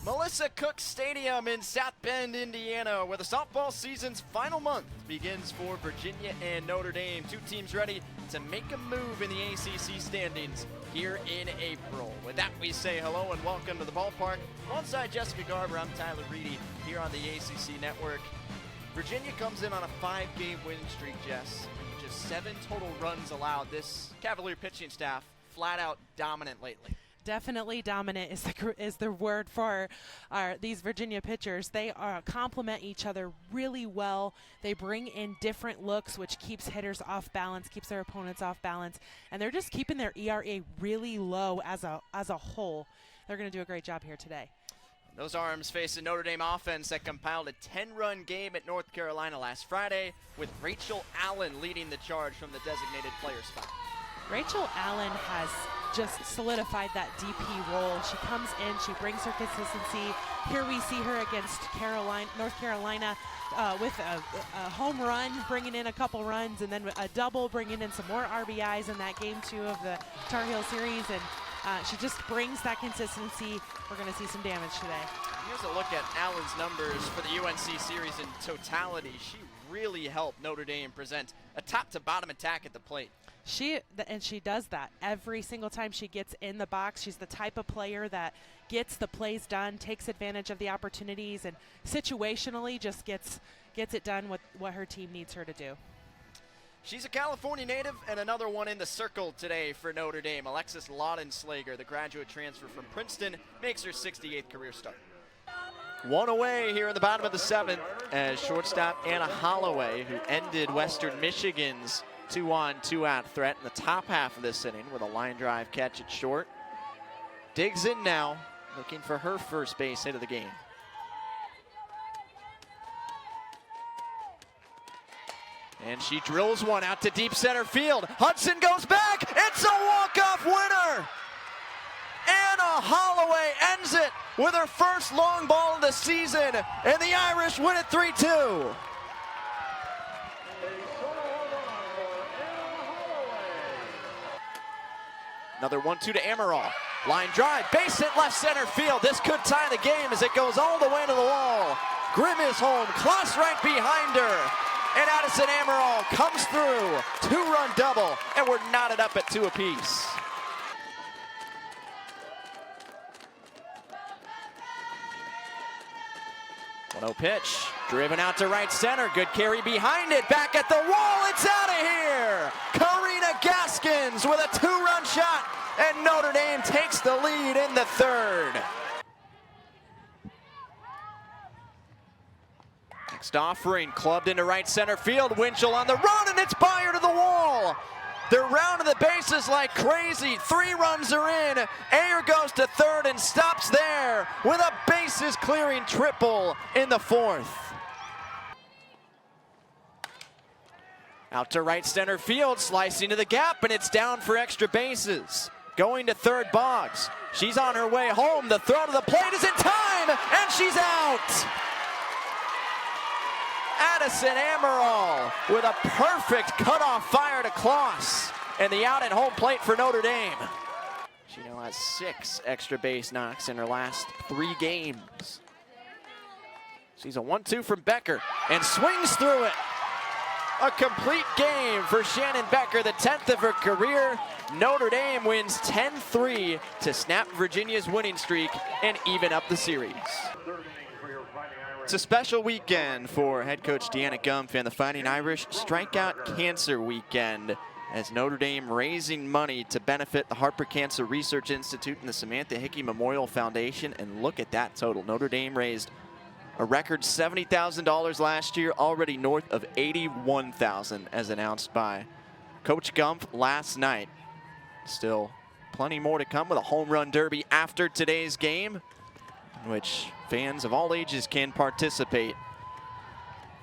Melissa Cook Stadium in South Bend, Indiana, where the softball season's final month begins for Virginia and Notre Dame. Two teams ready to make a move in the ACC standings here in April. With that, we say hello and welcome to the ballpark. Alongside Jessica Garber, I'm Tyler Reidy here on the ACC Network. Virginia comes in on a 5-game winning streak, Jess. Just 7 total runs allowed. This Cavalier pitching staff flat out dominant lately. Definitely dominant is the word for these Virginia pitchers. They complement each other really well. They bring in different looks, which keeps hitters off balance, keeps their opponents off balance, and they're just keeping their ERA really low as a whole. They're going to do a great job here today. Those arms face a Notre Dame offense that compiled a 10-run game at North Carolina last Friday, with Rachel Allen leading the charge from the designated player spot. Rachel Allen has just solidified that DP role. She comes in, she brings her consistency. Here we see her against North Carolina with a home run, bringing in a couple runs, and then a double, bringing in some more RBIs in that game 2 of the Tar Heel series. And she just brings that consistency. We're going to see some damage today. Here's a look at Allen's numbers for the UNC series in totality. She really helped Notre Dame present a top-to-bottom attack at the plate. She does that every single time she gets in the box. She's the type of player that gets the plays done, takes advantage of the opportunities, and situationally just gets it done with what her team needs her to do. She's a California native and another one in the circle today for Notre Dame. Alexis Laudenslager, the graduate transfer from Princeton, makes her 68th career start. One away here in the bottom of the 7th as shortstop Anna Holloway, who ended Western Michigan's 2-on, 2-out threat in the top half of this inning with a line drive catch at short, digs in now, looking for her first base hit of the game. And she drills one out to deep center field. Hudson goes back. It's a walk-off winner. Anna Holloway ends it with her first long ball of the season, and the Irish win it 3-2. Another 1-2 to Amaral. Line drive, base hit left center field. This could tie the game as it goes all the way to the wall. Grimm is home, Kloss right behind her. And Addison Amaral comes through. 2-run double, and we're knotted up at 2 apiece. One-0 pitch, driven out to right center. Good carry behind it, back at the wall, it's out of here! Karina Gaskins with a 2-run shot, and Notre Dame takes the lead in the 3rd. Next offering, clubbed into right center field. Winchell on the run, and it's Byer to the wall. They're rounding the bases like crazy. 3 runs are in. Ayer goes to 3rd and stops there with a bases-clearing triple in the 4th. Out to right center field, slicing to the gap, and it's down for extra bases. Going to 3rd, Boggs. She's on her way home. The throw to the plate is in time, and she's out. Addison Amaral with a perfect cutoff fire to Kloss, and the out at home plate for Notre Dame. She now has 6 extra base knocks in her last 3 games. She's a 1-2 from Becker and swings through it. A complete game for Shannon Becker, the 10th of her career. Notre Dame wins 10-3 to snap Virginia's winning streak and even up the series. It's a special weekend for head coach Deanna Gumpf and the Fighting Irish. Strikeout Cancer Weekend, as Notre Dame raising money to benefit the Harper Cancer Research Institute and the Samantha Hickey Memorial Foundation. And look at that total. Notre Dame raised a record $70,000 last year, already north of $81,000 as announced by Coach Gumpf last night. Still plenty more to come with a home run derby after today's game, in which fans of all ages can participate.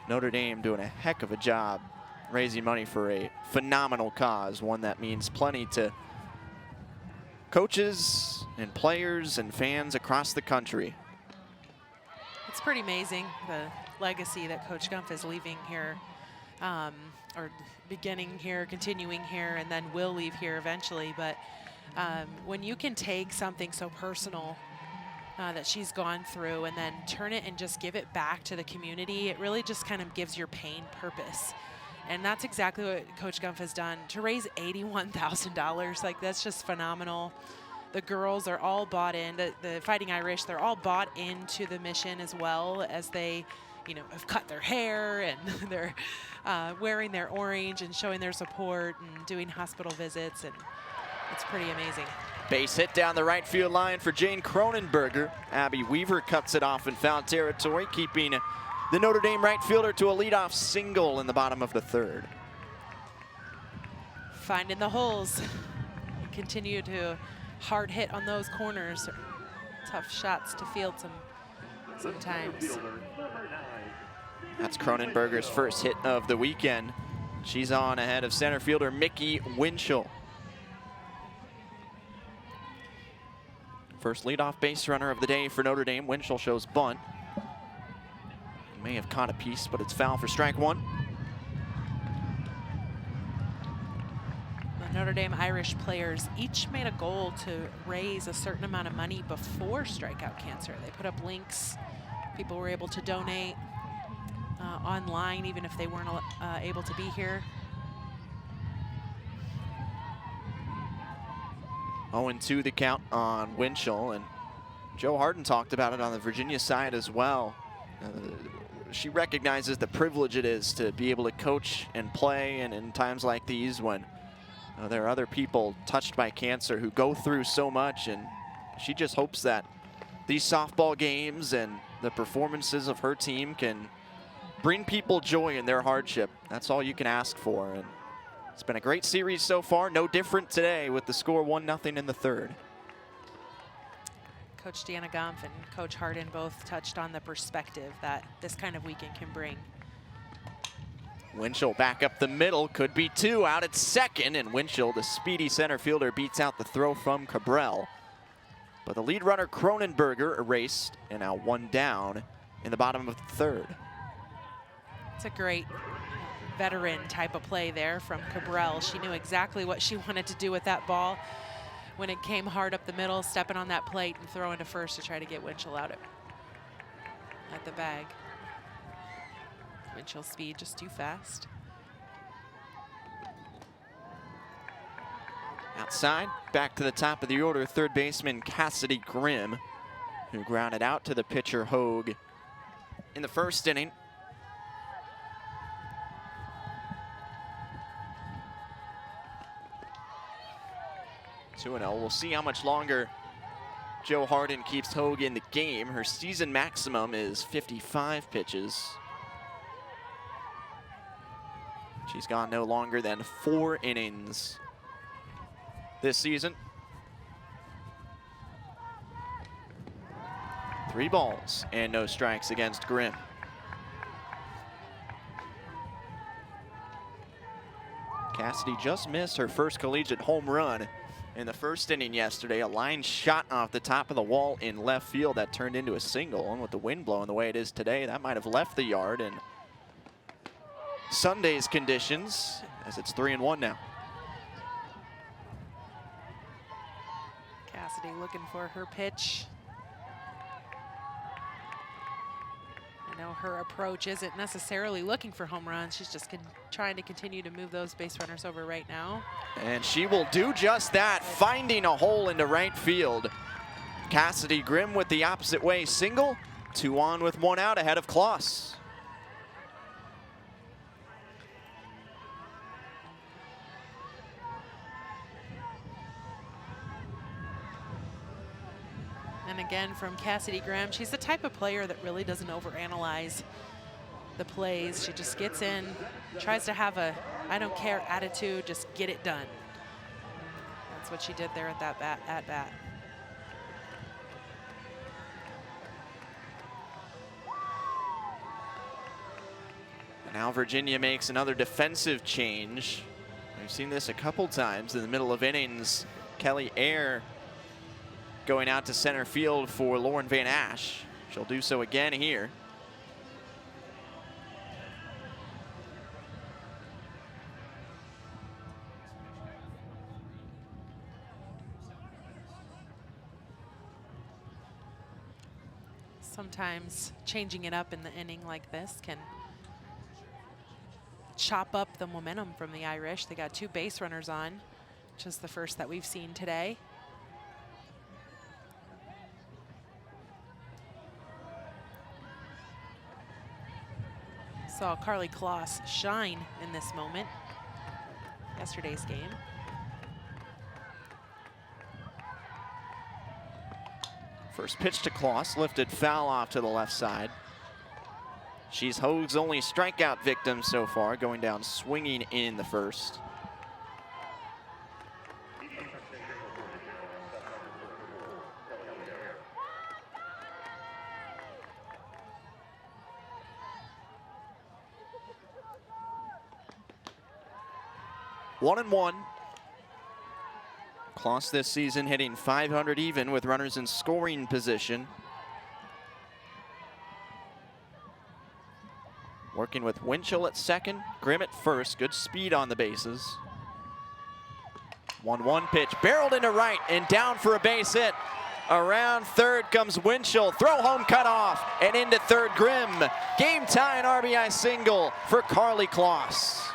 Notre Dame doing a heck of a job raising money for a phenomenal cause, one that means plenty to coaches and players and fans across the country. It's pretty amazing, the legacy that Coach Gumpf is leaving here, or beginning here, continuing here, and then will leave here eventually. But when you can take something so personal that she's gone through, and then turn it and just give it back to the community. It really just kind of gives your pain purpose. And that's exactly what Coach Gumpf has done. To raise $81,000, like, that's just phenomenal. The girls are all bought in. The Fighting Irish, they're all bought into the mission, as well as they, you know, have cut their hair, and they're wearing their orange and showing their support and doing hospital visits, and it's pretty amazing. Base hit down the right field line for Jane Cronenberger. Abby Weaver cuts it off in foul territory, keeping the Notre Dame right fielder to a leadoff single in the bottom of the third. Finding the holes. Continue to hard hit on those corners. Tough shots to field sometimes. That's Cronenberger's first hit of the weekend. She's on ahead of center fielder Mickey Winchell. First leadoff base runner of the day for Notre Dame. Winchell shows bunt. He may have caught a piece, but it's foul for strike one. The Notre Dame Irish players each made a goal to raise a certain amount of money before Strikeout Cancer. They put up links. People were able to donate online, even if they weren't able to be here. 0-2 the count on Winchell, and Joe Harden talked about it on the Virginia side as well. She recognizes the privilege it is to be able to coach and play, and in times like these when there are other people touched by cancer who go through so much, and she just hopes that these softball games and the performances of her team can bring people joy in their hardship. That's all you can ask for. And it's been a great series so far. No different today with the score 1-0 in the third. Coach Deanna Gumpf and Coach Harden both touched on the perspective that this kind of weekend can bring. Winchell back up the middle, could be two out at second, and Winchell, the speedy center fielder, beats out the throw from Cabral. But the lead runner Cronenberger erased, and now one down in the bottom of the third. It's a great veteran type of play there from Cabral. She knew exactly what she wanted to do with that ball when it came hard up the middle, stepping on that plate and throwing to first to try to get Winchell out at the bag. Winchell's speed just too fast. Outside, back to the top of the order, third baseman Cassidy Grimm, who grounded out to the pitcher Hogue in the first inning. 2-0. We'll see how much longer Joe Harden keeps Hogue in the game. Her season maximum is 55 pitches. She's gone no longer than 4 innings this season. 3 balls and no strikes against Grimm. Cassidy just missed her first collegiate home run in the first inning yesterday. A line shot off the top of the wall in left field that turned into a single, and with the wind blowing the way it is today, that might have left the yard in Sunday's conditions, as it's 3-1 now. Cassidy looking for her pitch. I know her approach isn't necessarily looking for home runs. She's just trying to continue to move those base runners over right now. And she will do just that, finding a hole into right field. Cassidy Grimm with the opposite way single. 2 on with 1 out ahead of Kloss. And again, from Cassidy Grimm, she's the type of player that really doesn't overanalyze the plays. She just gets in, tries to have a I don't care attitude, just get it done. That's what she did there at that bat. Now Virginia makes another defensive change. We've seen this a couple times in the middle of innings. Kelly Ayer going out to center field for Lauren Van Ash. She'll do so again here. Sometimes changing it up in the inning like this can chop up the momentum from the Irish. They got 2 base runners on, which is the first that we've seen today. Saw Carly Kloss shine in this moment, yesterday's game. First pitch to Kloss, lifted foul off to the left side. She's Hoag's only strikeout victim so far, going down swinging in the first. One and one. Kloss this season hitting .500 even with runners in scoring position. Working with Winchell at second, Grimm at first. Good speed on the bases. 1-1 pitch, barreled into right and down for a base hit. Around third comes Winchell, throw home cut off, and into third Grimm. Game tying RBI single for Carly Kloss.